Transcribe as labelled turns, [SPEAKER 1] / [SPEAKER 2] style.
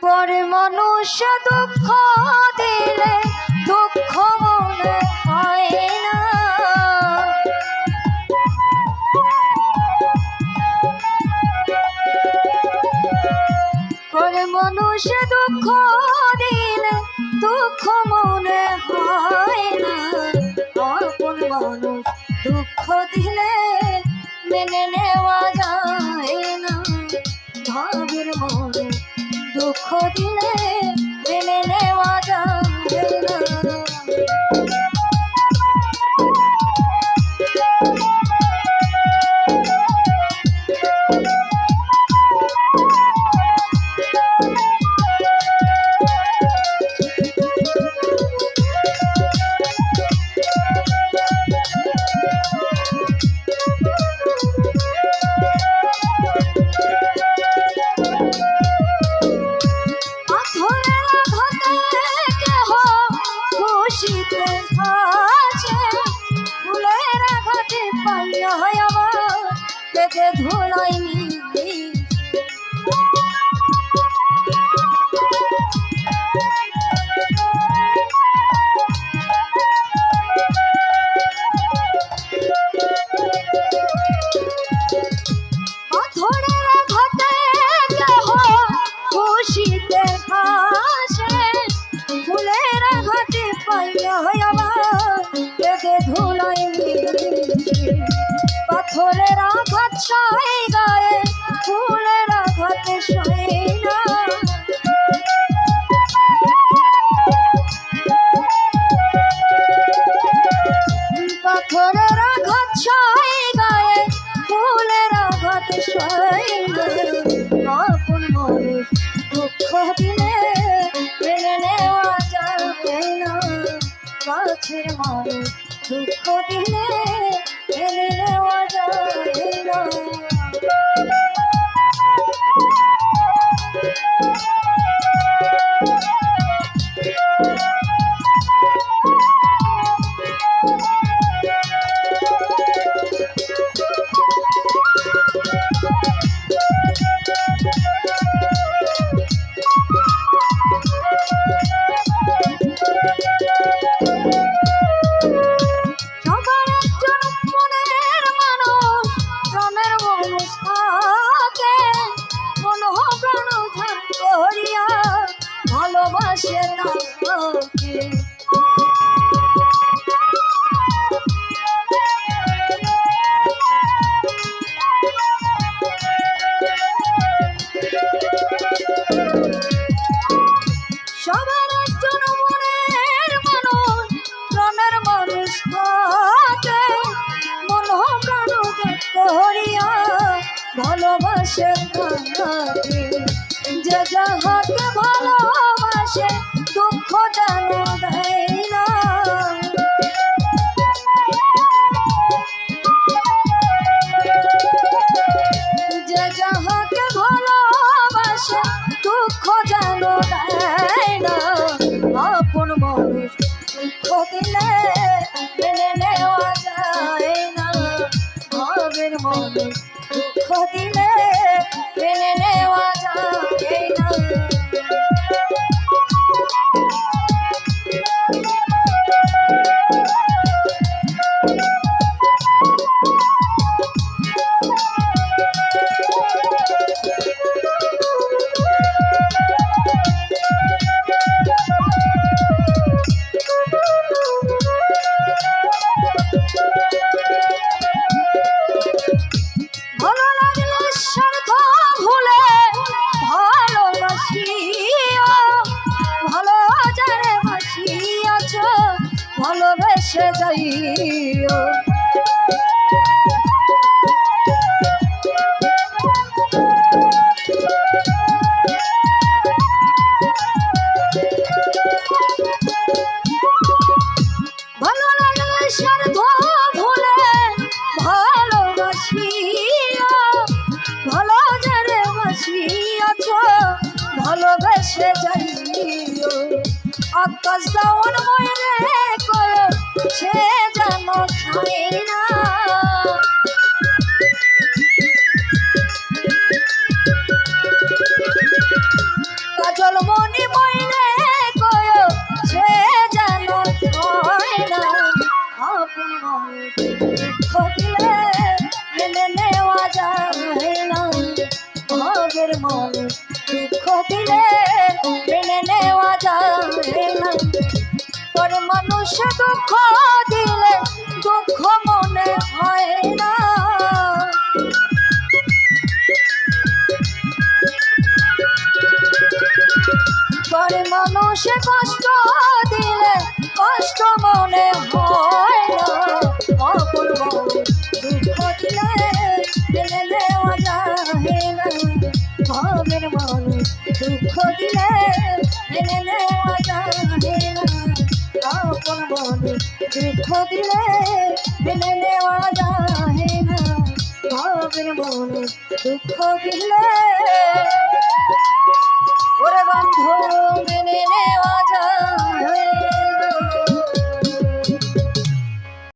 [SPEAKER 1] পরে মানুষ দুঃখ দিলে দুঃখ মনে হয় না। পরে মানুষ দুঃখ দিলে দুঃখ মনে হয় না। আপন মানুষ দুঃখ দিলে মেনে নেওয়া যায় না। ভাবের মনে দুঃখ দিলে মেনে নেওয়া যায় না। ধুলাইনি পাথরের আঘাতে কেহ খুশিতে হাসে। ফুলের আঘাতে পাইয়া আমার কেঁদে ধুলাইনি। পাথরের আঘাত সয় গায়ে ফুলের আঘাতে সয় না। পাথরের আঘাত সয় গায়ে ফুলের আঘাতে সয় না। আপন মানুষ দুঃখ দিলে মেনে নেওয়া যায় না। কাছের মানুষ দুঃখ দিলে মেনে নেওয়া যায় না। ভালোবাসে তাকে সবার একজন মনের মানুষ প্রাণের মানুষ থাকে। মন প্রাণ করিয়া ভালোবাসে তাকে। যে যাহাকে ভালোবাসে দুঃখ যেন দেয় না। যে যাহাকে ভালোবাসে দুঃখ যেন দেয় না। আপন মানুষ দুঃখ দিলে মেনে নেওয়া যায় না। ভাবের মানুষ দুঃখ দিলে মেনে নেওয়া যায় না। ভালো লাগলে স্বার্থ ভুলে ভালোবাসিও। ভালো যারে বাসিয়াছ ভালোবেসে যাইও। ভালো লাগলে স্বার্থ ভুলে ভালোবাসিও। ভালো যারে বাসিয়াছ ভালোবেসে যাইও। আকাশ দাওয়ার ময়ূরে করে সে যেন ছাই না। কাজল মানুষে দুঃখ দিলে দুঃখ মনে হয় না। পরে মানুষে কষ্ট দিলে কষ্ট মনে হয় না। অপর মনে দুঃখ দিলে মেনে নেওয়া যায় না। ভাবের মানুষ দুঃখ দিলে মেনে নেওয়া যায় না। আপন মনে দুঃখ দিলে মেনে নেওয়া যায় না। ভাবের মনে দুঃখ দিলে